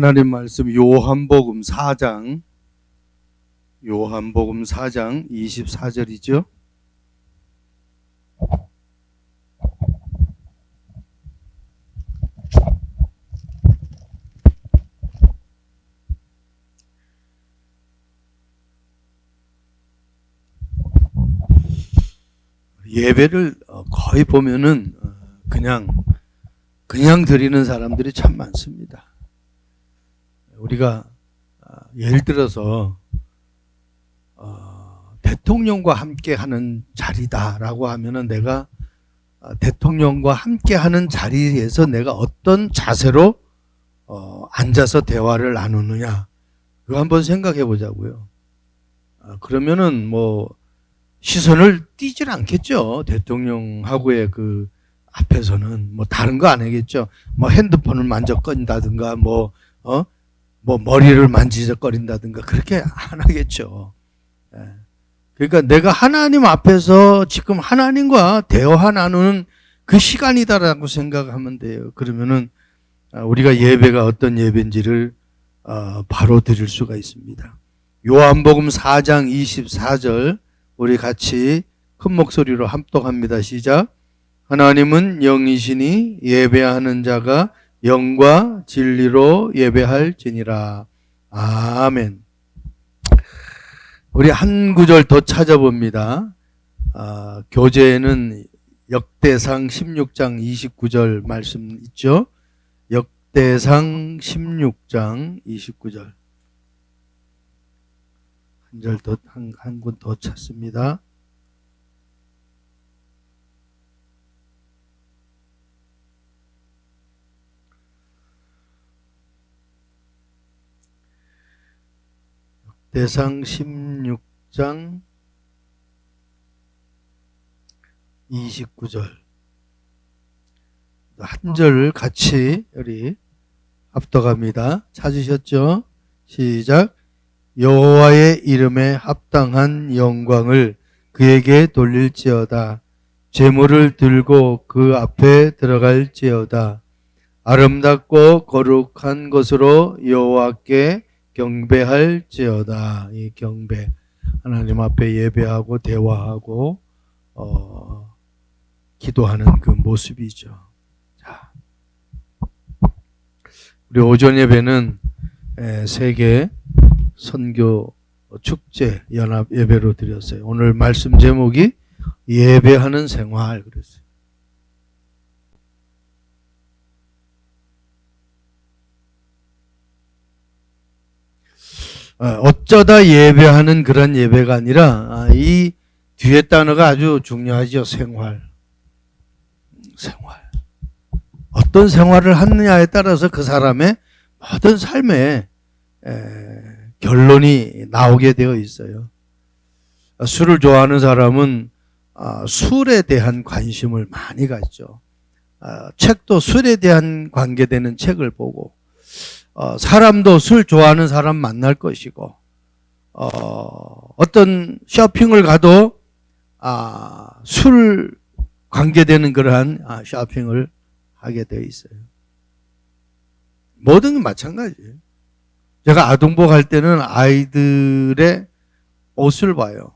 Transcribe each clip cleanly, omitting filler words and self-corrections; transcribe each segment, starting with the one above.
하나님 말씀 요한복음 4장 24절이죠. 예배를 거의 보면은 그냥 드리는 사람들이 참 많습니다. 우리가 예를 들어서 대통령과 함께 하는 자리다라고 하면은 내가 대통령과 함께 하는 자리에서 내가 어떤 자세로 앉아서 대화를 나누느냐, 그거 한번 생각해 보자고요. 그러면은 뭐 시선을 띄질 않겠죠. 대통령하고의 그 앞에서는 뭐 다른 거 안 하겠죠. 뭐 핸드폰을 만져거린다든가 뭐 머리를 만지작거린다든가 그렇게 안 하겠죠. 그러니까 내가 하나님 앞에서 지금 하나님과 대화 나누는 그 시간이다라고 생각하면 돼요. 그러면은 우리가 예배가 어떤 예배인지를 바로 드릴 수가 있습니다. 요한복음 4장 24절 우리 같이 큰 목소리로 합독합니다. 시작. 하나님은 영이시니 예배하는 자가 영과 진리로 예배할지니라. 아멘. 우리 한 구절 더 찾아봅니다. 교재에는 역대상 16장 29절 말씀 있죠. 역대상 16장 29절. 한 군 더 찾습니다. 역대상 16장 29절. 한 절 같이 우리 합독합니다. 찾으셨죠? 시작. 여호와의 이름에 합당한 영광을 그에게 돌릴지어다. 제물을 들고 그 앞에 들어갈지어다. 아름답고 거룩한 것으로 여호와께 경배할지어다. 이 경배, 하나님 앞에 예배하고 대화하고 기도하는 그 모습이죠. 자, 우리 오전 예배는 세계 선교 축제 연합 예배로 드렸어요. 오늘 말씀 제목이 예배하는 생활 그랬어요. 어쩌다 예배하는 그런 예배가 아니라 이 뒤에 단어가 아주 중요하죠. 생활. 어떤 생활을 하느냐에 따라서 그 사람의 모든 삶에 결론이 나오게 되어 있어요. 술을 좋아하는 사람은 술에 대한 관심을 많이 갖죠. 책도 술에 대한 관계되는 책을 보고, 사람도 술 좋아하는 사람 만날 것이고, 어떤 쇼핑을 가도 술 관계되는 그러한 쇼핑을 하게 되어 있어요. 모든 게 마찬가지예요. 제가 아동복 할 때는 아이들의 옷을 봐요.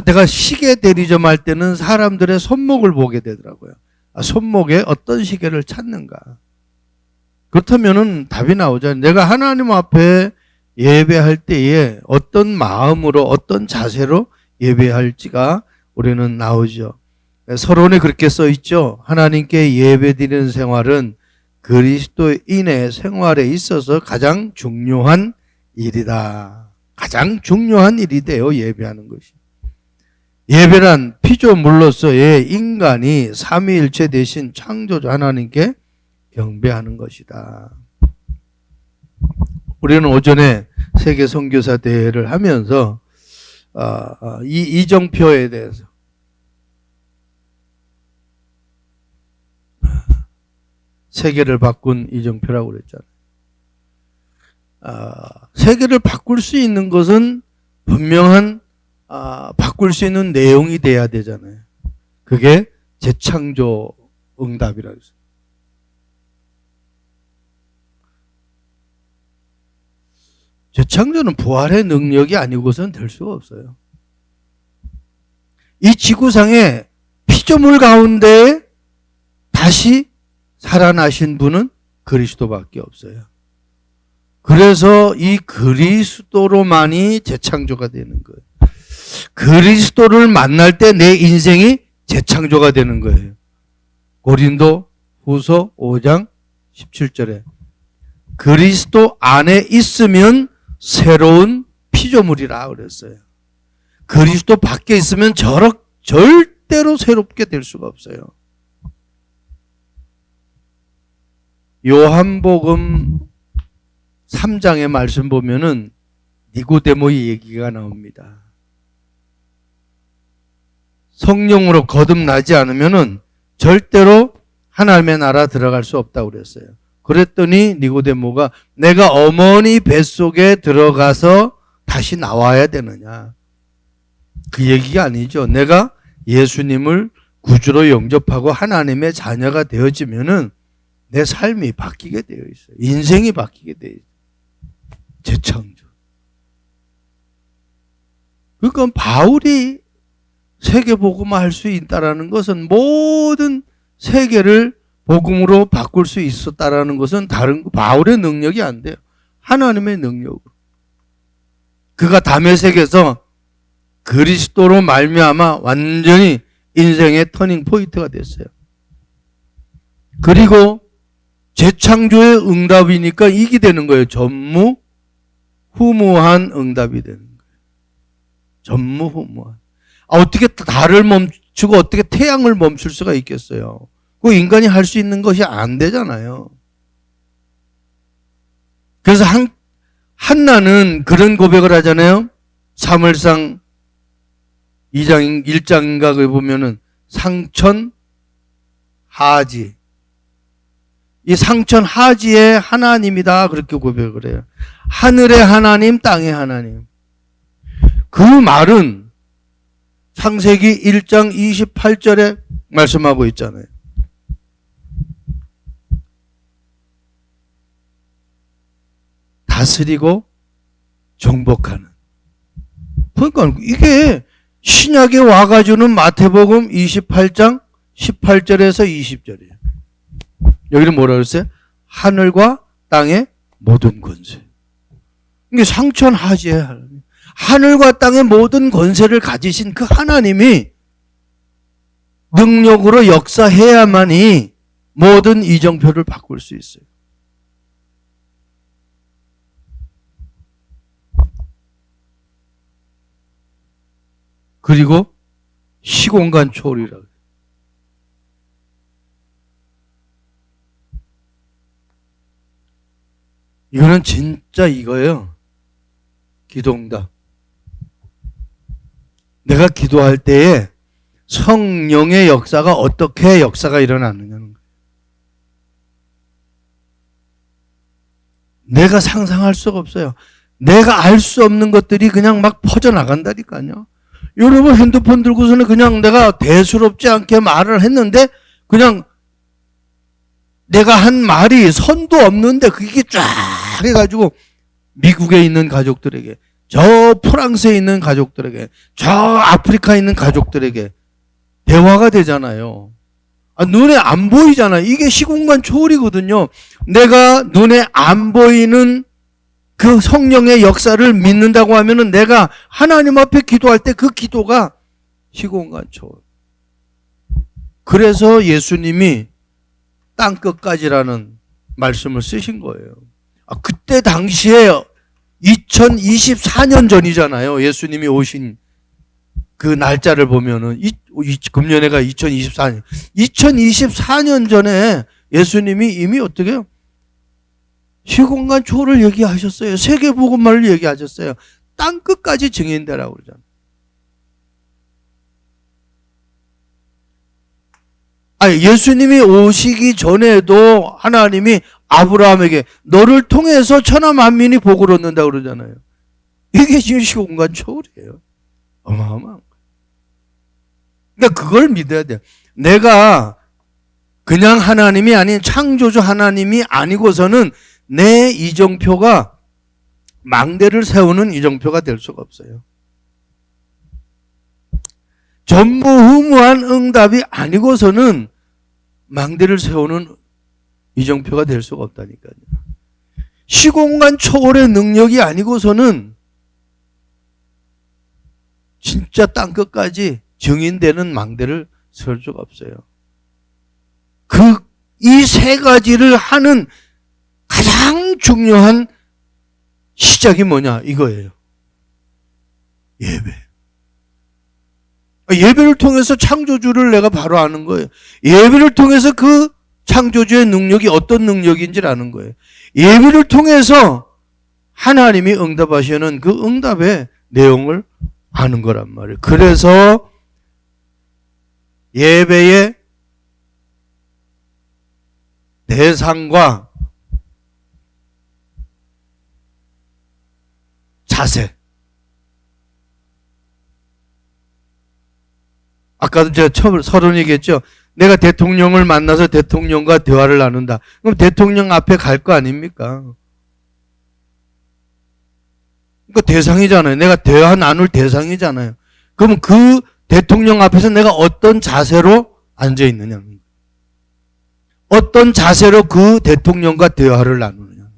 내가 시계 대리점 할 때는 사람들의 손목을 보게 되더라고요. 손목에 어떤 시계를 찾는가. 그렇다면은 답이 나오잖아요. 내가 하나님 앞에 예배할 때에 어떤 마음으로 어떤 자세로 예배할지가 우리는 나오죠. 서론에 그렇게 써 있죠. 하나님께 예배드리는 생활은 그리스도인의 생활에 있어서 가장 중요한 일이다. 가장 중요한 일이 돼요. 예배하는 것이. 예배란 피조물로서의 인간이 삼위일체 되신 창조주 하나님께 경배하는 것이다. 우리는 오전에 세계 선교사 대회를 하면서 이 이정표에 대해서 세계를 바꾼 이정표라고 그랬잖아요. 세계를 바꿀 수 있는 것은 분명한 바꿀 수 있는 내용이 돼야 되잖아요. 그게 재창조 응답이라고 했어요. 재창조는 부활의 능력이 아니고서는 될 수가 없어요. 이 지구상에 피조물 가운데 다시 살아나신 분은 그리스도밖에 없어요. 그래서 이 그리스도로만이 재창조가 되는 거예요. 그리스도를 만날 때 내 인생이 재창조가 되는 거예요. 고린도 후서 5장 17절에 그리스도 안에 있으면 새로운 피조물이라 그랬어요. 그리스도 밖에 있으면 절대로 새롭게 될 수가 없어요. 요한복음 3장의 말씀 보면은 니고데모의 얘기가 나옵니다. 성령으로 거듭나지 않으면은 절대로 하나님의 나라 들어갈 수 없다고 그랬어요. 그랬더니 니고데모가 내가 어머니 뱃속에 들어가서 다시 나와야 되느냐. 그 얘기가 아니죠. 내가 예수님을 구주로 영접하고 하나님의 자녀가 되어지면은 내 삶이 바뀌게 되어 있어요. 인생이 바뀌게 되어 있어요. 재창조. 그러니까 바울이 세계복음화 할 수 있다라는 것은 모든 세계를 복음으로 바꿀 수 있었다라는 것은 다른 바울의 능력이 안 돼요. 하나님의 능력으로. 그가 다메섹에서 그리스도로 말미암아 완전히 인생의 터닝 포인트가 됐어요. 그리고 재창조의 응답이니까 이게 되는 거예요. 전무후무한 응답이 되는 거예요. 전무후무한. 어떻게 달을 멈추고 어떻게 태양을 멈출 수가 있겠어요? 그 인간이 할 수 있는 것이 안 되잖아요. 그래서 한나는 그런 고백을 하잖아요. 사무엘상 2장 1장인가 그 보면은 상천 하지. 이 상천 하지의 하나님이다 그렇게 고백을 해요. 하늘의 하나님, 땅의 하나님. 그 말은 창세기 1장 28절에 말씀하고 있잖아요. 다스리고 정복하는. 그러니까 이게 신약에 와가지고는 마태복음 28장 18절에서 20절이에요. 여기는 뭐라 그랬어요? 하늘과 땅의 모든 권세. 이게 상천하지의 하나님. 하늘과 땅의 모든 권세를 가지신 그 하나님이 능력으로 역사해야만이 모든 이정표를 바꿀 수 있어요. 그리고 시공간 초월이라고. 이거는 진짜 이거예요. 기도응답. 내가 기도할 때에 성령의 역사가 어떻게 역사가 일어나느냐는 거예요. 내가 상상할 수가 없어요. 내가 알 수 없는 것들이 그냥 막 퍼져나간다니까요. 여러분 핸드폰 들고서는 그냥 내가 대수롭지 않게 말을 했는데 그냥 내가 한 말이 선도 없는데 그게 쫙 해가지고 미국에 있는 가족들에게, 저 프랑스에 있는 가족들에게, 저 아프리카에 있는 가족들에게 대화가 되잖아요. 눈에 안 보이잖아요. 이게 시공간 초월이거든요. 내가 눈에 안 보이는 그 성령의 역사를 믿는다고 하면은 내가 하나님 앞에 기도할 때 그 기도가 시공간 초월. 그래서 예수님이 땅끝까지라는 말씀을 쓰신 거예요. 그때 당시에 2024년 전이잖아요. 예수님이 오신 그 날짜를 보면은 금년에가 2024년. 2024년 전에 예수님이 이미 어떻게 해요? 시공간 초월을 얘기하셨어요. 세계복음화를 얘기하셨어요. 땅끝까지 증인되라고 그러잖아요. 예수님이 오시기 전에도 하나님이 아브라함에게 너를 통해서 천하 만민이 복을 얻는다고 그러잖아요. 이게 지금 시공간 초월이에요. 어마어마한 거예요. 그러니까 그걸 믿어야 돼요. 내가 그냥 하나님이 아닌 창조주 하나님이 아니고서는 내 이정표가 망대를 세우는 이정표가 될 수가 없어요. 전무후무한 응답이 아니고서는 망대를 세우는 이정표가 될 수가 없다니까요. 시공간 초월의 능력이 아니고서는 진짜 땅끝까지 증인되는 망대를 세울 수가 없어요. 이 세 가지를 하는 가장 중요한 시작이 뭐냐 이거예요. 예배. 예배를 통해서 창조주를 내가 바로 아는 거예요. 예배를 통해서 그 창조주의 능력이 어떤 능력인지를 아는 거예요. 예배를 통해서 하나님이 응답하시는 그 응답의 내용을 아는 거란 말이에요. 그래서 예배의 대상과 자세. 아까도 제가 처음 서론 얘기했죠. 내가 대통령을 만나서 대통령과 대화를 나눈다. 그럼 대통령 앞에 갈 거 아닙니까? 그러니까 대상이잖아요. 내가 대화 나눌 대상이잖아요. 그럼 그 대통령 앞에서 내가 어떤 자세로 앉아 있느냐. 어떤 자세로 그 대통령과 대화를 나누느냐.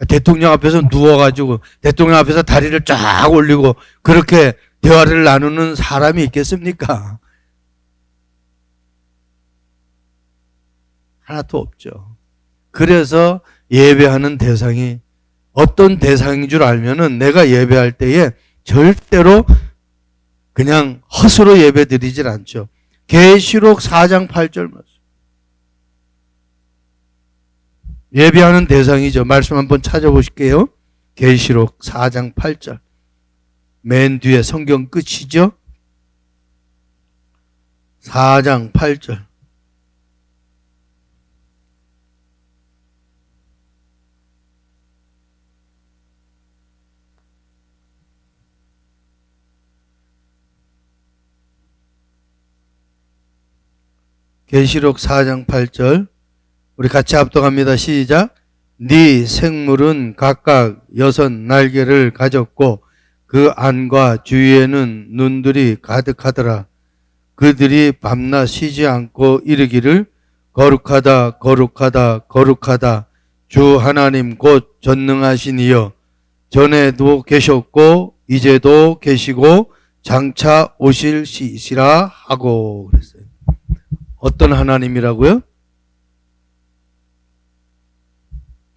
대통령 앞에서 누워가지고 대통령 앞에서 다리를 쫙 올리고 그렇게 대화를 나누는 사람이 있겠습니까? 하나도 없죠. 그래서 예배하는 대상이 어떤 대상인 줄 알면은 내가 예배할 때에 절대로 그냥 헛으로 예배 드리질 않죠. 계시록 4장 8절 말씀. 예배하는 대상이죠. 말씀 한번 찾아보실게요. 계시록 4장 8절. 맨 뒤에 성경 끝이죠. 4장 8절. 계시록 4장 8절 우리 같이 합독합니다. 시작. 네 생물은 각각 6 날개를 가졌고 그 안과 주위에는 눈들이 가득하더라. 그들이 밤낮 쉬지 않고 이르기를 거룩하다 거룩하다 거룩하다 주 하나님 곧 전능하신 이여 전에도 계셨고 이제도 계시고 장차 오실 시시라 하고 그랬어요. 어떤 하나님이라고요?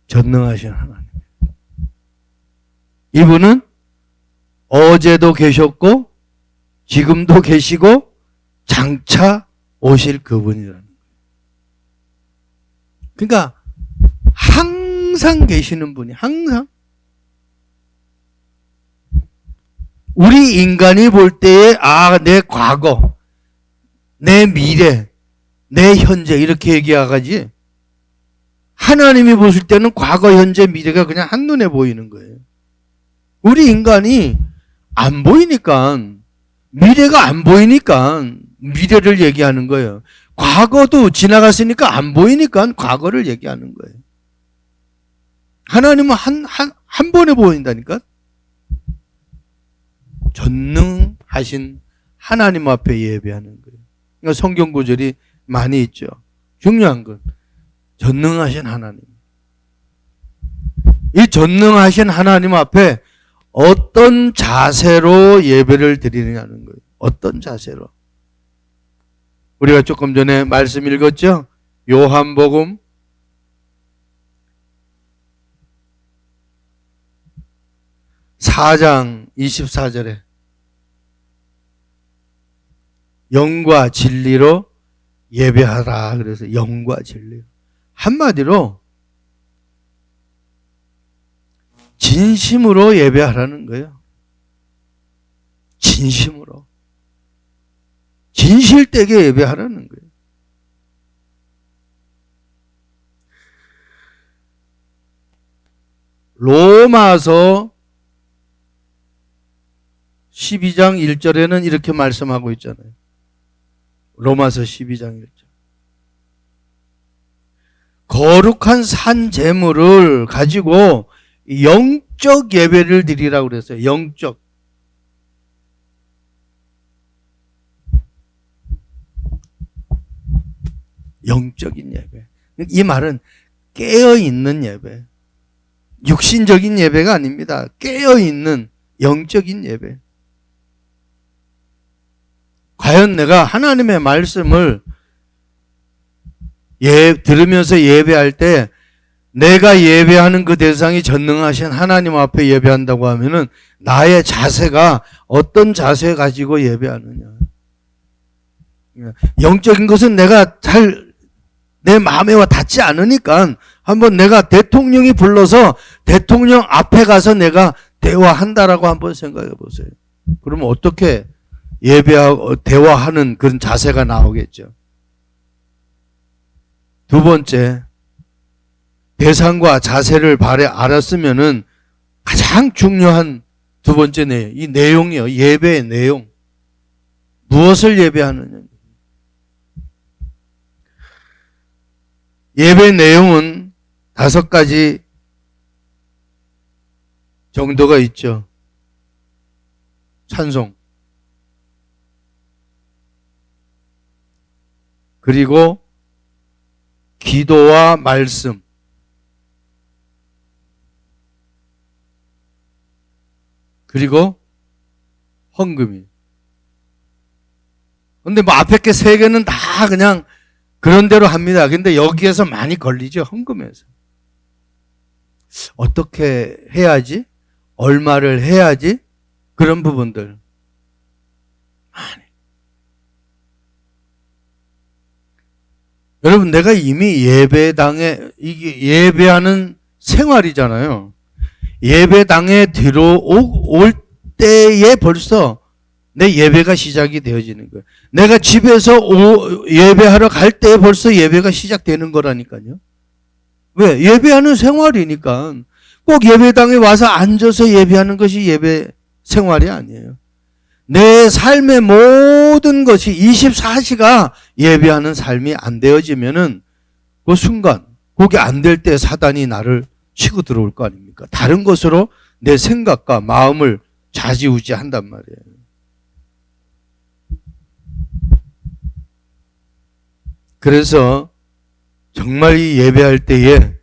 전능하신 하나님. 이분은 어제도 계셨고 지금도 계시고 장차 오실 그분이라는 거예요. 그러니까 항상 계시는 분이 항상 우리 인간이 볼 때에 내 과거, 내 미래, 내 현재 이렇게 얘기하지 하나님이 보실 때는 과거, 현재, 미래가 그냥 한눈에 보이는 거예요. 우리 인간이 안 보이니까 미래가 안 보이니까 미래를 얘기하는 거예요. 과거도 지나갔으니까 안 보이니까 과거를 얘기하는 거예요. 하나님은 한 번에 보인다니까. 전능하신 하나님 앞에 예배하는 거예요. 그러니까 성경 구절이 많이 있죠. 중요한 건 전능하신 하나님. 이 전능하신 하나님 앞에 어떤 자세로 예배를 드리느냐는 거예요. 어떤 자세로. 우리가 조금 전에 말씀 읽었죠? 요한복음 4장 24절에 영과 진리로 예배하라. 그래서 영과 진리로. 한마디로 진심으로 예배하라는 거예요. 진심으로. 진실되게 예배하라는 거예요. 로마서 12장 1절에는 이렇게 말씀하고 있잖아요. 로마서 12장 1절. 거룩한 산 제물을 가지고 영적 예배를 드리라고 그랬어요. 영적. 영적인 예배. 이 말은 깨어있는 예배. 육신적인 예배가 아닙니다. 깨어있는 영적인 예배. 과연 내가 하나님의 말씀을 들으면서 예배할 때 내가 예배하는 그 대상이 전능하신 하나님 앞에 예배한다고 하면은 나의 자세가 어떤 자세 가지고 예배하느냐. 영적인 것은 내가 잘 내 마음에 와 닿지 않으니까 한번 내가 대통령이 불러서 대통령 앞에 가서 내가 대화한다라고 한번 생각해 보세요. 그러면 어떻게 예배하고 대화하는 그런 자세가 나오겠죠. 두 번째, 대상과 자세를 알았으면은 가장 중요한 두 번째 내용, 이 내용이요. 예배의 내용. 무엇을 예배하느냐. 예배 내용은 5가지 정도가 있죠. 찬송, 그리고 기도와 말씀, 그리고 헌금이. 근데 뭐 앞에 게 3개는 다 그냥 그런 대로 합니다. 근데 여기에서 많이 걸리죠. 헌금에서. 어떻게 해야지? 얼마를 해야지? 그런 부분들. 많이. 여러분, 내가 이미 예배당에, 이게 예배하는 생활이잖아요. 예배당에 들어올 때에 벌써 내 예배가 시작이 되어지는 거예요. 내가 집에서 예배하러 갈 때 벌써 예배가 시작되는 거라니까요. 왜? 예배하는 생활이니까. 꼭 예배당에 와서 앉아서 예배하는 것이 예배 생활이 아니에요. 내 삶의 모든 것이 24시가 예배하는 삶이 안 되어지면은 그 순간, 그게 안 될 때 사단이 나를 치고 들어올 거 아닙니까? 다른 것으로 내 생각과 마음을 좌지우지한단 말이에요. 그래서 정말 이 예배할 때에,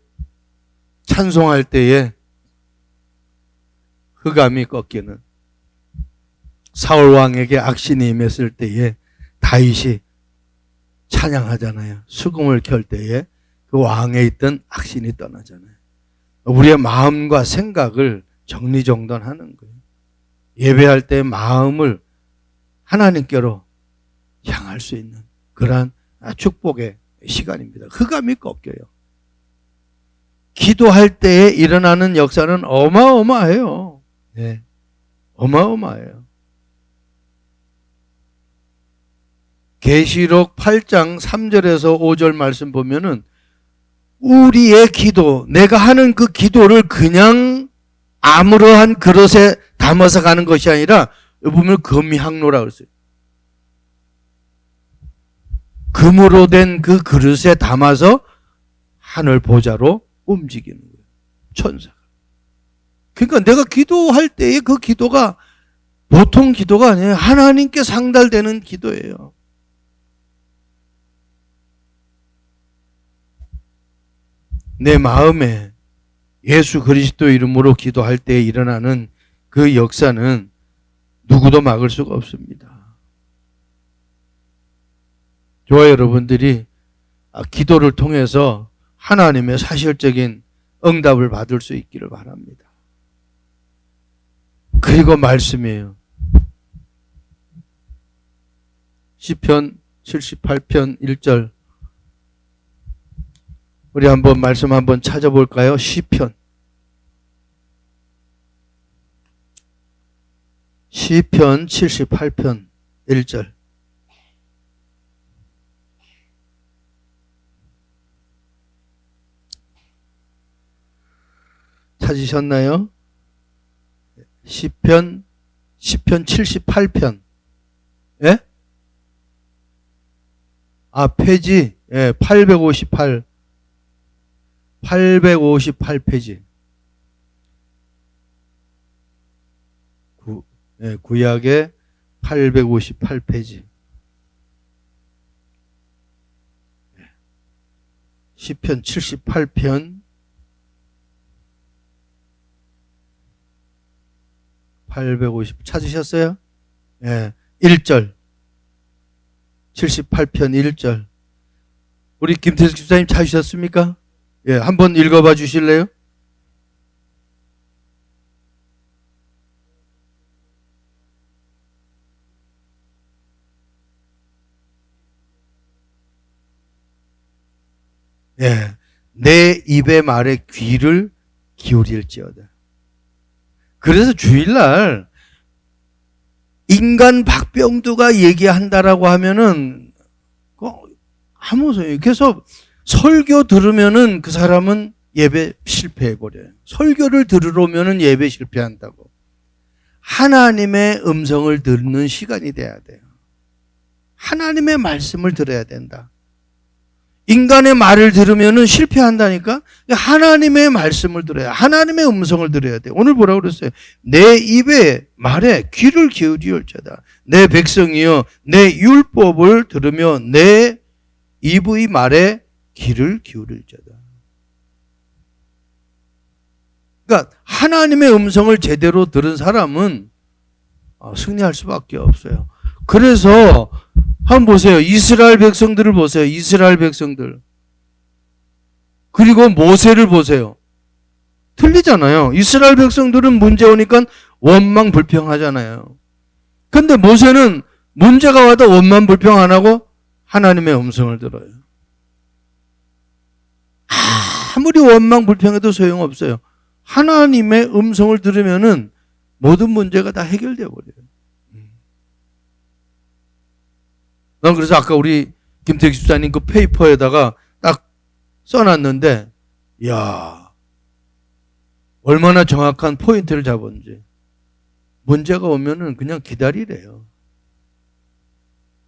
찬송할 때에 흑암이 꺾이는, 사울 왕에게 악신이 임했을 때에 다윗이 찬양하잖아요. 수금을 켤 때에 그 왕에 있던 악신이 떠나잖아요. 우리의 마음과 생각을 정리정돈하는 거예요. 예배할 때 마음을 하나님께로 향할 수 있는 그러한 축복의 시간입니다. 흑암이 꺾여요. 기도할 때에 일어나는 역사는 어마어마해요. 네. 어마어마해요. 계시록 8장 3절에서 5절 말씀 보면은 우리의 기도, 내가 하는 그 기도를 그냥 아무러한 그릇에 담아서 가는 것이 아니라 보면 금향로라고 그랬어요. 금으로 된 그 그릇에 담아서 하늘 보좌로 움직이는 거예요. 천사가. 그러니까 내가 기도할 때의 그 기도가 보통 기도가 아니에요. 하나님께 상달되는 기도예요. 내 마음에 예수 그리스도 이름으로 기도할 때 일어나는 그 역사는 누구도 막을 수가 없습니다. 저와 여러분들이 기도를 통해서 하나님의 사실적인 응답을 받을 수 있기를 바랍니다. 그리고 말씀이에요. 시편 78편 1절. 우리 한번 말씀 한번 찾아볼까요? 시편 78편 1절. 찾으셨나요? 시편 78편. 예? 페이지 858. 858페이지. 구약의 858페이지. 시편 78편 850 찾으셨어요? 예. 1절. 78편 1절. 우리 김태숙 집사님 찾으셨습니까? 예, 한번 읽어봐 주실래요? 예. 내 입의 말에 귀를 기울일지어다. 그래서 주일날 인간 박병두가 얘기한다라고 하면은 아무 소용이. 그래서 설교 들으면은 그 사람은 예배 실패해버려요. 설교를 들으러 오면은 예배 실패한다고. 하나님의 음성을 듣는 시간이 돼야 돼요. 하나님의 말씀을 들어야 된다. 인간의 말을 들으면은 실패한다니까. 하나님의 말씀을 들어야, 하나님의 음성을 들어야 돼. 오늘 뭐라고 그랬어요? 내 입의 말에 귀를 기울일지어다. 내 백성이여, 내 율법을 들으며 내 입의 말에 귀를 기울일지어다. 그러니까 하나님의 음성을 제대로 들은 사람은 승리할 수밖에 없어요. 그래서 한번 보세요. 이스라엘 백성들을 보세요. 이스라엘 백성들. 그리고 모세를 보세요. 틀리잖아요. 이스라엘 백성들은 문제 오니까 원망불평하잖아요. 근데 모세는 문제가 와도 원망불평 안 하고 하나님의 음성을 들어요. 아무리 원망불평해도 소용없어요. 하나님의 음성을 들으면은 모든 문제가 다 해결되어 버려요. 난 그래서 아까 우리 김태기 집사님 그 페이퍼에다가 딱 써놨는데, 이야, 얼마나 정확한 포인트를 잡았는지. 문제가 오면은 그냥 기다리래요.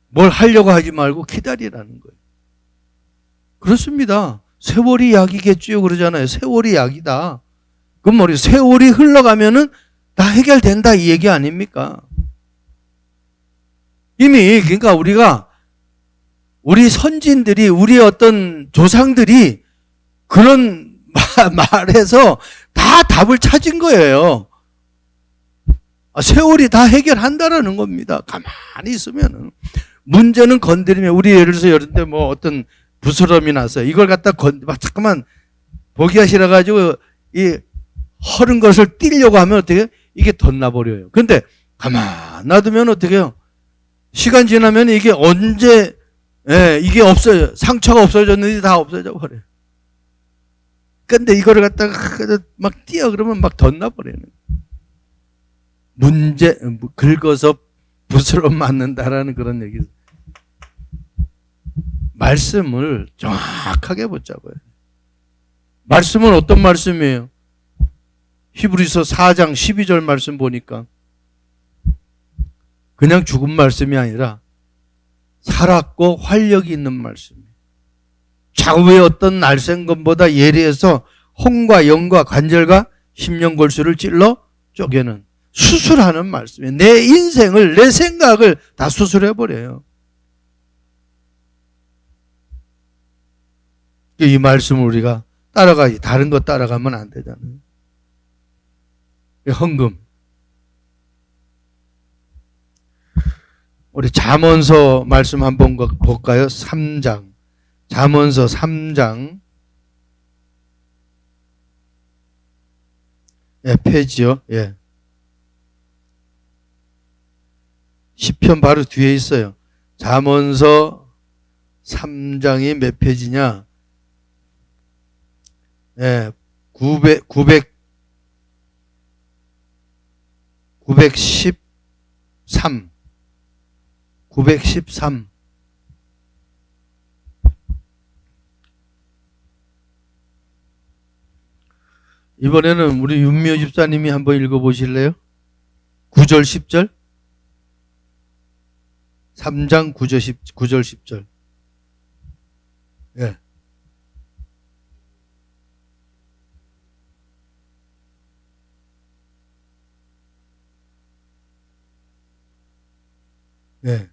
뭘 하려고 하지 말고 기다리라는 거예요. 그렇습니다. 세월이 약이겠지요 그러잖아요. 세월이 약이다. 그럼 우리 세월이 흘러가면은 다 해결된다 이 얘기 아닙니까? 이미 그러니까 우리 선진들이, 우리 어떤 조상들이 그런 말에서 다 답을 찾은 거예요. 세월이 다 해결한다라는 겁니다. 가만히 있으면은. 문제는 건드리면, 우리 예를 들어서 여름 때 뭐 어떤 부스럼이 났어요. 이걸 갖다 잠깐만 보기가 싫어가지고 이 허른 것을 띄려고 하면 어떻게 이게 덧나버려요. 근데 가만 놔두면 어떻게 해요? 시간 지나면 이게 언제, 이게 없어요. 상처가 없어졌는지 다 없어져 버려요. 근데 이거를 갖다가 막 띄어 그러면 막 덧나버려요. 문제, 긁어서 부스럼 맞는다라는 그런 얘기. 말씀을 정확하게 붙잡아요. 말씀은 어떤 말씀이에요? 히브리서 4장 12절 말씀 보니까 그냥 죽은 말씀이 아니라 살았고 활력이 있는 말씀이에요. 좌우의 어떤 날쌘검보다 예리해서 혼과 영과 관절과 심령골수를 찔러 쪼개는, 수술하는 말씀이에요. 내 인생을, 내 생각을 다 수술해버려요. 이 말씀을 우리가 따라가야지. 다른 거 따라가면 안 되잖아요. 헌금. 우리 잠언서 말씀 한번 볼까요? 3장. 잠언서 3장. 예, 페이지요. 예. 시편 바로 뒤에 있어요. 잠언서 3장이 몇 페이지냐? 예, 913. 이번에는 우리 윤미호 집사님이 한번 읽어보실래요? 9절 10절. 3장 9절 10절. 예. 네.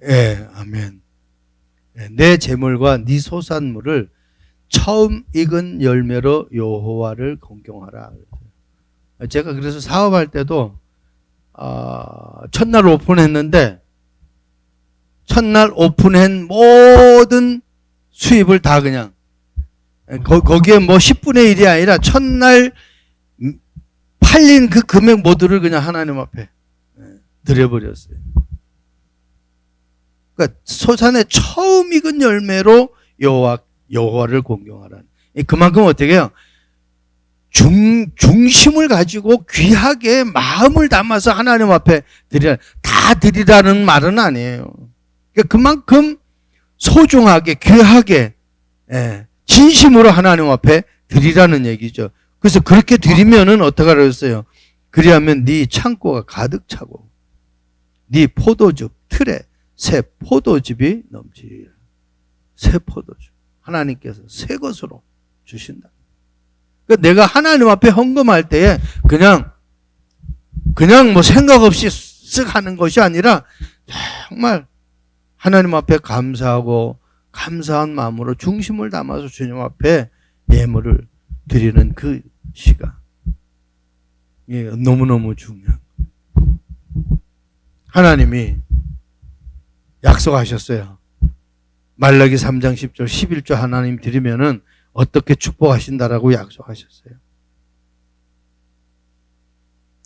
예, 아멘. 예, 내 재물과 네 소산물을 처음 익은 열매로 여호와를 공경하라. 제가 그래서 사업할 때도 첫날 오픈했는데 첫날 오픈한 모든 수입을 다 그냥 거기에 뭐 10분의 1이 아니라 첫날 팔린 그 금액 모두를 그냥 하나님 앞에 드려버렸어요. 그러니까 소산의 처음 익은 열매로 여호와를 공경하라는. 그만큼 어떻게 해요? 중심을 가지고 귀하게 마음을 담아서 하나님 앞에 드리라. 다 드리라는 말은 아니에요. 그러니까 그만큼 소중하게 귀하게 진심으로 하나님 앞에 드리라는 얘기죠. 그래서 그렇게 드리면은 어떡하라 그랬어요? 그리하면 네 창고가 가득 차고 네 포도즙 틀에 새 포도즙이 넘치리라. 새 포도즙. 하나님께서 새 것으로 주신다. 그러니까 내가 하나님 앞에 헌금할 때에 그냥 뭐 생각 없이 쓱 하는 것이 아니라 정말 하나님 앞에 감사하고 감사한 마음으로 중심을 담아서 주님 앞에 예물을 드리는 그 시간. 이게 너무너무 중요한 거예요. 하나님이 약속하셨어요. 말라기 3장 10절 11조 하나님 드리면은 어떻게 축복하신다라고 약속하셨어요.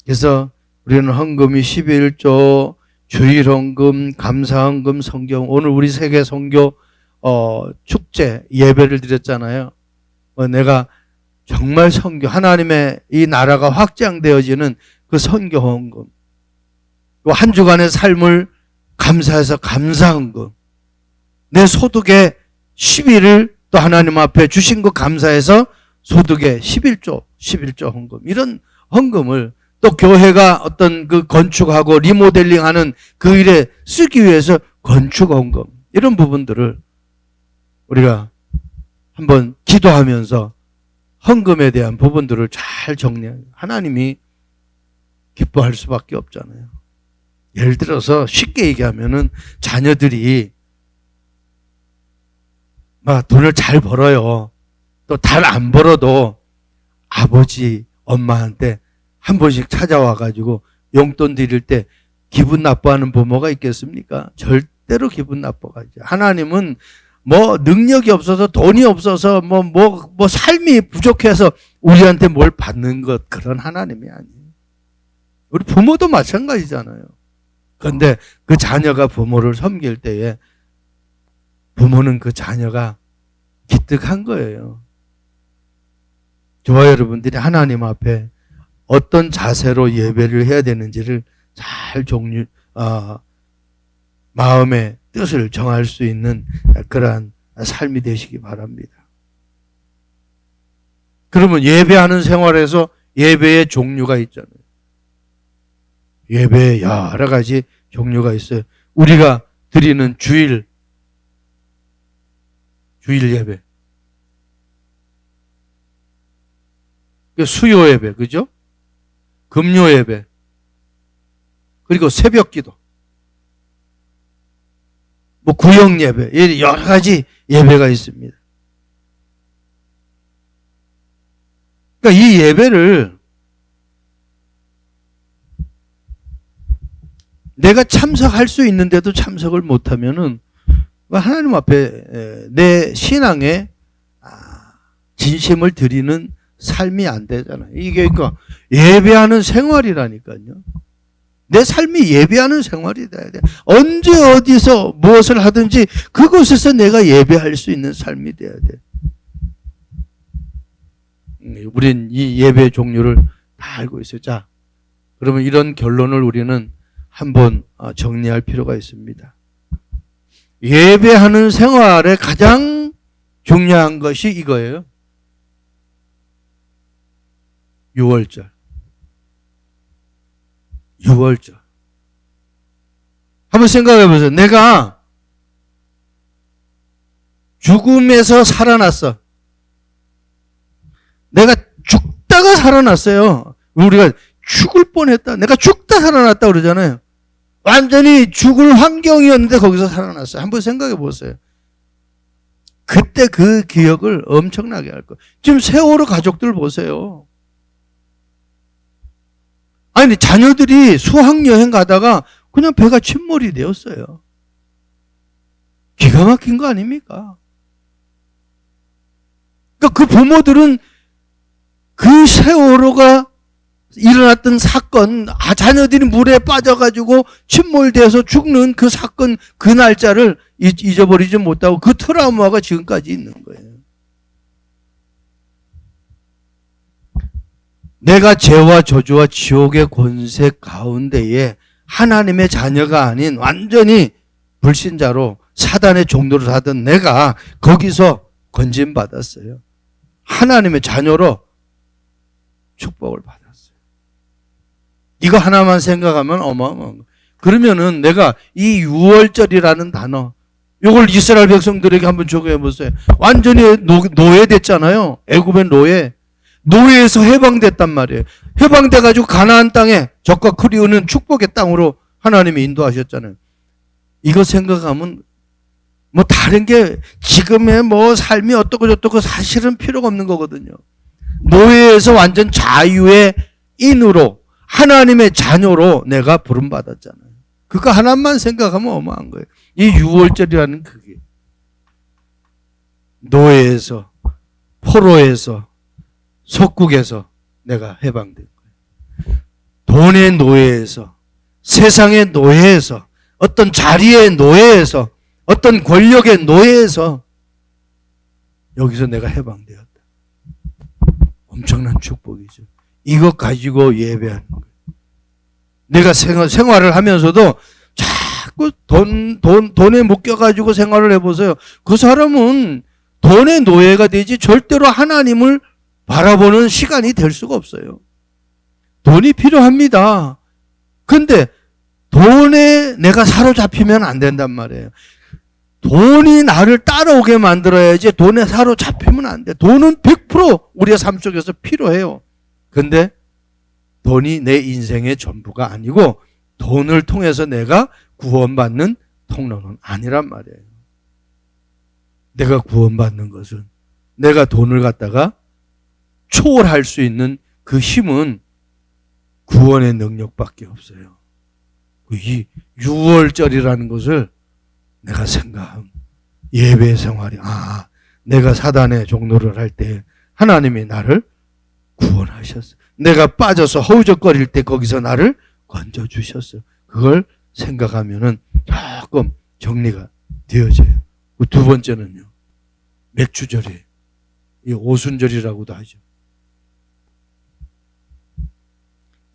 그래서 우리는 헌금이 11조, 주일헌금, 감사헌금, 성경, 오늘 우리 세계 선교 축제 예배를 드렸잖아요. 내가 정말 선교, 하나님의 이 나라가 확장되어지는 그 선교 헌금, 한 주간의 삶을 감사해서 감사헌금, 내 소득의 10일을 또 하나님 앞에 주신 것 감사해서 소득의 11조 헌금, 이런 헌금을 또 교회가 어떤 그 건축하고 리모델링하는 그 일에 쓰기 위해서 건축 헌금, 이런 부분들을 우리가 한번 기도하면서 헌금에 대한 부분들을 잘 정리해요. 하나님이 기뻐할 수밖에 없잖아요. 예를 들어서 쉽게 얘기하면은 자녀들이 막 돈을 잘 벌어요. 또 잘 안 벌어도 아버지, 엄마한테 한 번씩 찾아와 가지고 용돈 드릴 때 기분 나빠하는 부모가 있겠습니까? 절대로 기분 나빠가죠. 하나님은 뭐 능력이 없어서 돈이 없어서 뭐 삶이 부족해서 우리한테 뭘 받는 것, 그런 하나님이 아니에요. 우리 부모도 마찬가지잖아요. 그런데 그 자녀가 부모를 섬길 때에 부모는 그 자녀가 기특한 거예요. 저와 여러분들이 하나님 앞에 어떤 자세로 예배를 해야 되는지를 잘 마음의 뜻을 정할 수 있는 그러한 삶이 되시기 바랍니다. 그러면 예배하는 생활에서 예배의 종류가 있잖아요. 예배에 여러 가지 종류가 있어요. 우리가 드리는 주일 예배, 수요 예배, 그죠? 금요 예배, 그리고 새벽 기도, 뭐 구역 예배, 여러 가지 예배가 있습니다. 그러니까 이 예배를 내가 참석할 수 있는데도 참석을 못하면은 하나님 앞에 내 신앙의 진심을 드리는 삶이 안 되잖아요. 이게 그러니까 예배하는 생활이라니까요. 내 삶이 예배하는 생활이 돼야 돼. 언제 어디서 무엇을 하든지 그곳에서 내가 예배할 수 있는 삶이 돼야 돼. 우린 이 예배 종류를 다 알고 있어요. 자, 그러면 이런 결론을 우리는 한번 정리할 필요가 있습니다. 예배하는 생활에 가장 중요한 것이 이거예요. 6월절. 한번 생각해 보세요. 내가 죽음에서 살아났어. 내가 죽다가 살아났어요. 우리가 죽을 뻔했다. 내가 죽다 살아났다 그러잖아요. 완전히 죽을 환경이었는데 거기서 살아났어요. 한번 생각해 보세요. 그때 그 기억을 엄청나게 할 거예요. 지금 세월호 가족들 보세요. 아니, 자녀들이 수학여행 가다가 그냥 배가 침몰이 되었어요. 기가 막힌 거 아닙니까? 그러니까 그 부모들은 그 세월호가 일어났던 사건, 자녀들이 물에 빠져가지고 침몰돼서 죽는 그 사건, 그 날짜를 잊어버리지 못하고 그 트라우마가 지금까지 있는 거예요. 내가 죄와 저주와 지옥의 권세 가운데에 하나님의 자녀가 아닌 완전히 불신자로 사단의 종로를 하던 내가 거기서 건진받았어요. 하나님의 자녀로 축복을 받았어요. 이거 하나만 생각하면 어마어마한 거. 그러면은 내가 이 유월절이라는 단어, 이걸 이스라엘 백성들에게 한번 적용해 보세요. 완전히 노예됐잖아요. 애굽의 노예. 노예에서 해방됐단 말이에요. 해방돼가지고 가나안 땅에 적과 그리우는 축복의 땅으로 하나님이 인도하셨잖아요. 이거 생각하면 뭐 다른 게 지금의 뭐 삶이 어떻고 저떻고 사실은 필요가 없는 거거든요. 노예에서 완전 자유의 인으로 하나님의 자녀로 내가 부름받았잖아요. 그거 하나만 생각하면 어마한 거예요. 이 유월절이라는 그게 노예에서, 포로에서, 속국에서 내가 해방된 거예요. 돈의 노예에서, 세상의 노예에서, 어떤 자리의 노예에서, 어떤 권력의 노예에서 여기서 내가 해방되었다. 엄청난 축복이죠. 이것 가지고 예배하는 거예요. 내가 생활을 하면서도 자꾸 돈에 묶여가지고 생활을 해보세요. 그 사람은 돈의 노예가 되지 절대로 하나님을 바라보는 시간이 될 수가 없어요. 돈이 필요합니다. 근데 돈에 내가 사로잡히면 안 된단 말이에요. 돈이 나를 따라오게 만들어야지 돈에 사로잡히면 안 돼. 돈은 100% 우리의 삶 속에서 필요해요. 근데 돈이 내 인생의 전부가 아니고 돈을 통해서 내가 구원받는 통로는 아니란 말이에요. 내가 구원받는 것은 내가 돈을 갖다가 초월할 수 있는 그 힘은 구원의 능력밖에 없어요. 이 6월절이라는 것을 내가 생각하면 예배 생활이 내가 사단의 종노를 할 때 하나님이 나를 구원하셨어요. 내가 빠져서 허우적거릴 때 거기서 나를 건져주셨어요. 그걸 생각하면은 조금 정리가 되어져요. 두 번째는요, 맥주절이에요. 이 오순절이라고도 하죠.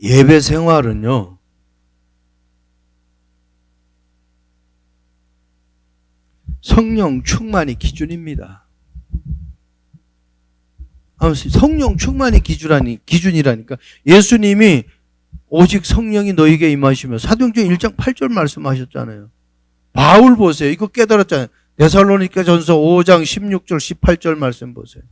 예배 생활은요, 성령 충만이 기준입니다. 성령 충만이 기준이라니까. 예수님이 오직 성령이 너에게 임하시며 사도행전 1장 8절 말씀하셨잖아요. 바울 보세요. 이거 깨달았잖아요. 데살로니가전서 5장 16절 18절 말씀 보세요.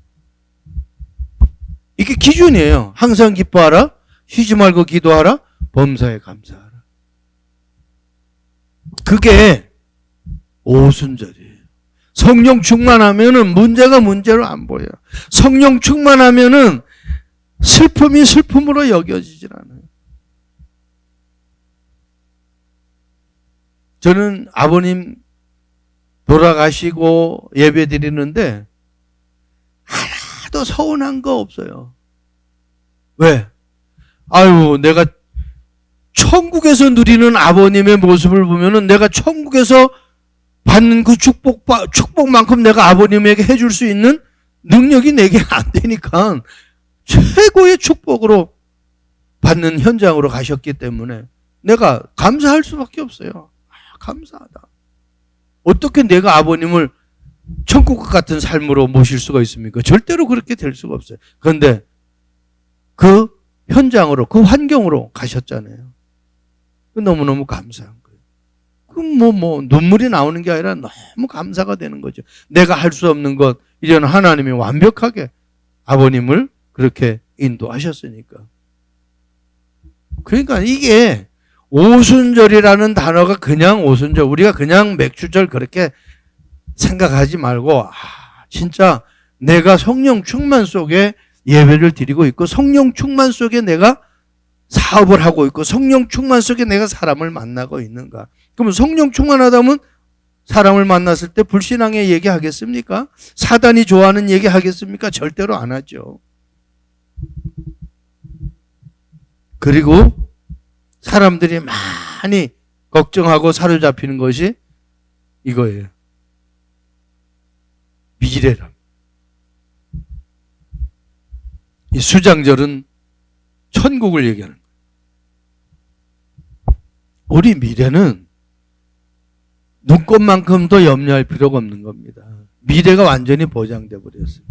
이게 기준이에요. 항상 기뻐하라, 쉬지 말고 기도하라, 범사에 감사하라. 그게 오순절이에요. 성령 충만하면은 문제가 문제로 안 보여요. 성령 충만하면은 슬픔이 슬픔으로 여겨지질 않아요. 저는 아버님 돌아가시고 예배 드리는데 하나도 서운한 거 없어요. 왜? 내가 천국에서 누리는 아버님의 모습을 보면은 내가 천국에서 받는 그 축복만큼 내가 아버님에게 해줄 수 있는 능력이 내게 안 되니까 최고의 축복으로 받는 현장으로 가셨기 때문에 내가 감사할 수밖에 없어요. 감사하다. 어떻게 내가 아버님을 천국 같은 삶으로 모실 수가 있습니까? 절대로 그렇게 될 수가 없어요. 그런데 그 현장으로, 그 환경으로 가셨잖아요. 너무너무 감사한 거예요. 눈물이 나오는 게 아니라 너무 감사가 되는 거죠. 내가 할 수 없는 것, 이제는 하나님이 완벽하게 아버님을 그렇게 인도하셨으니까. 그러니까 이게 오순절이라는 단어가 그냥 오순절, 우리가 그냥 맥주절 그렇게 생각하지 말고, 진짜 내가 성령 충만 속에 예배를 드리고 있고, 성령 충만 속에 내가 사업을 하고 있고, 성령 충만 속에 내가 사람을 만나고 있는가. 그러면 성령 충만하다면 사람을 만났을 때 불신앙의 얘기 하겠습니까? 사단이 좋아하는 얘기 하겠습니까? 절대로 안 하죠. 그리고 사람들이 많이 걱정하고 사로잡히는 것이 이거예요. 미래란. 이 수장절은 천국을 얘기하는 거예요. 우리 미래는 눈꽃만큼도 염려할 필요가 없는 겁니다. 미래가 완전히 보장돼 버렸어요.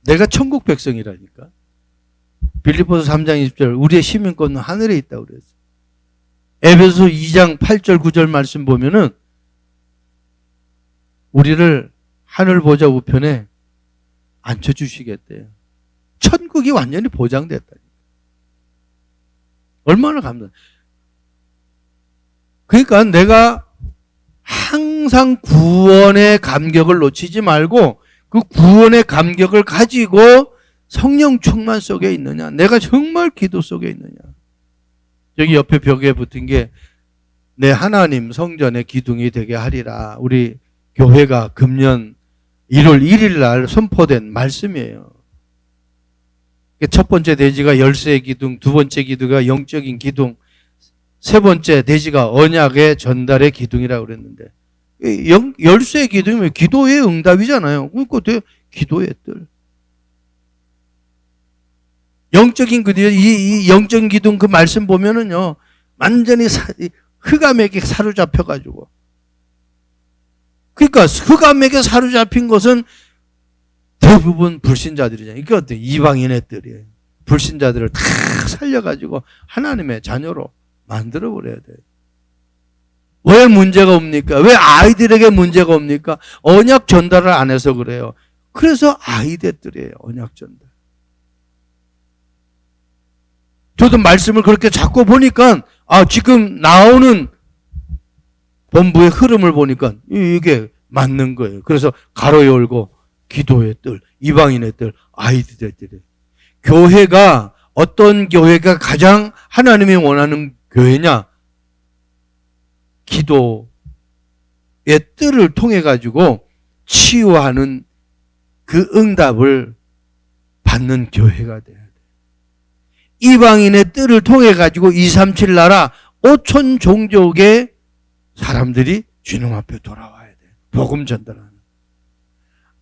내가 천국 백성이라니까. 빌립보서 3장 20절 우리의 시민권은 하늘에 있다고 그랬어요. 에베소 2장 8절 9절 말씀 보면은 우리를 하늘 보좌 우편에 앉혀주시겠대요. 천국이 완전히 보장됐다니까. 얼마나 감사해. 그러니까 내가 항상 구원의 감격을 놓치지 말고 그 구원의 감격을 가지고 성령 충만 속에 있느냐, 내가 정말 기도 속에 있느냐. 여기 옆에 벽에 붙은 게 내 하나님 성전의 기둥이 되게 하리라. 우리 교회가 금년 1월 1일 날 선포된 말씀이에요. 첫 번째 대지가 열쇠의 기둥, 두 번째 기둥가 영적인 기둥, 세 번째 대지가 언약의 전달의 기둥이라고 그랬는데, 열쇠의 기둥이면 기도의 응답이잖아요. 그러니까 기도의 뜰. 영적인 기둥, 이 영적인 기둥 그 말씀 보면은요, 완전히 흑암에게 사로잡혀가지고. 그러니까 흑암에게 사로잡힌 것은 대부분 불신자들이잖아요. 이게 어때요? 이방인의 뜰이에요. 불신자들을 다 살려가지고 하나님의 자녀로 만들어버려야 돼요. 왜 문제가 옵니까? 왜 아이들에게 문제가 옵니까? 언약 전달을 안 해서 그래요. 그래서 아이들이에요. 언약 전달. 저도 말씀을 그렇게 자꾸 보니까 지금 나오는 본부의 흐름을 보니까 이게 맞는 거예요. 그래서 가로 열고 기도의 뜰, 이방인의 뜰, 아이들의 뜰. 교회가 어떤 교회가 가장 하나님이 원하는 교회냐? 기도의 뜰을 통해 가지고 치유하는 그 응답을 받는 교회가 돼야 돼. 이방인의 뜰을 통해 가지고 237 나라 5천 종족의 사람들이 주님 앞에 돌아와야 돼. 복음 전달하는.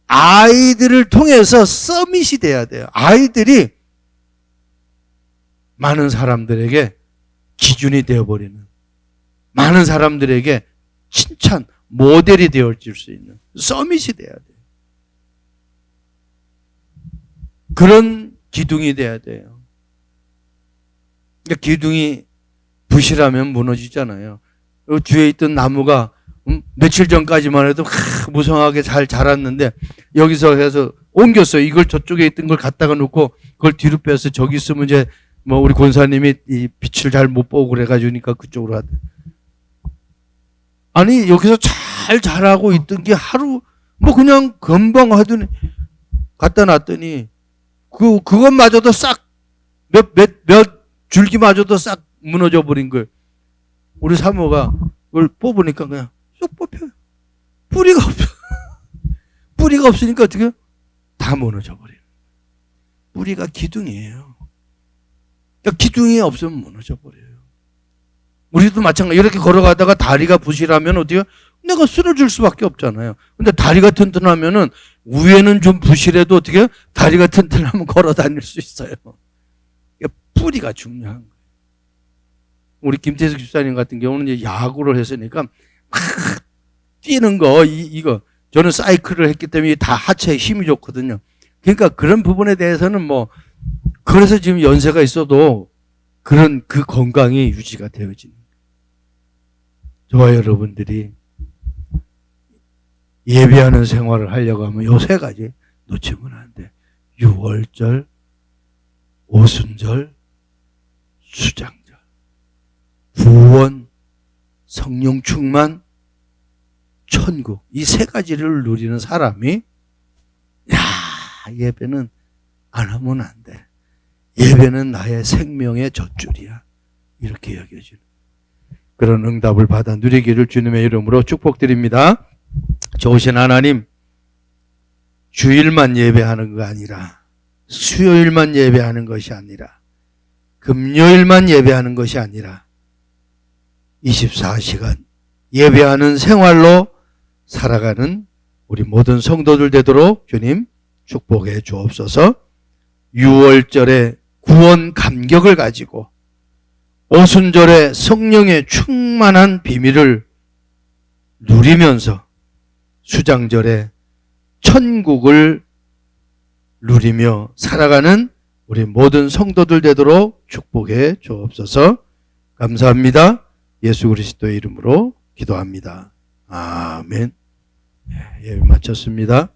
아이들을 통해서 서밋이 돼야 돼요. 아이들이 많은 사람들에게 기준이 되어버리는, 많은 사람들에게 칭찬, 모델이 되어줄 수 있는 서밋이 돼야 돼요. 그런 기둥이 돼야 돼요. 그러니까 기둥이 부실하면 무너지잖아요. 뒤에 있던 나무가 며칠 전까지만 해도 무성하게 잘 자랐는데 여기서 해서 옮겼어요. 이걸 저쪽에 있던 걸 갖다가 놓고 그걸 뒤로 빼서 저기 있으면 이제 뭐 우리 권사님이 이 빛을 잘 못 보고 그래가지고니까 그쪽으로 하대. 아니 여기서 잘 자라고 있던 게 하루 뭐 그냥 금방 하더니 갖다 놨더니 그것마저도 싹 몇 줄기마저도 싹 무너져 버린 걸. 우리 사모가 그걸 뽑으니까 그냥 쏙 뽑혀요. 뿌리가 없어. 뿌리가 없으니까 어떻게 다 무너져 버려요. 뿌리가 기둥이에요. 그러니까 기둥이 없으면 무너져 버려요. 우리도 마찬가지. 이렇게 걸어가다가 다리가 부실하면 어떻게 내가 쓰러질 수밖에 없잖아요. 근데 다리가 튼튼하면은 위에는 좀 부실해도 어떻게 다리가 튼튼하면 걸어 다닐 수 있어요. 그러니까 뿌리가 중요한 거예요. 우리 김태석 집사님 같은 경우는 이제 야구를 했으니까 막 뛰는 거, 이거. 저는 사이클을 했기 때문에 다 하체에 힘이 좋거든요. 그러니까 그런 부분에 대해서는 뭐, 그래서 지금 연세가 있어도 그런 그 건강이 유지가 되어지는 거예요. 저와 여러분들이 예배하는 생활을 하려고 하면 요 세 가지. 놓치면 안 돼. 유월절, 오순절, 수장절, 구원, 성령 충만, 천국, 이 세 가지를 누리는 사람이 예배는 안 하면 안 돼. 예배는 나의 생명의 젖줄이야. 이렇게 여겨지는 그런 응답을 받아 누리기를 주님의 이름으로 축복드립니다. 좋으신 하나님, 주일만 예배하는 거 아니라, 수요일만 예배하는 것이 아니라, 금요일만 예배하는 것이 아니라 24시간 예배하는 생활로 살아가는 우리 모든 성도들 되도록 주님 축복해 주옵소서. 6월절에 구원 감격을 가지고 오순절에 성령의 충만한 비밀을 누리면서 수장절에 천국을 누리며 살아가는 우리 모든 성도들 되도록 축복해 주옵소서. 감사합니다. 예수 그리스도의 이름으로 기도합니다. 아멘. 예배 마쳤습니다.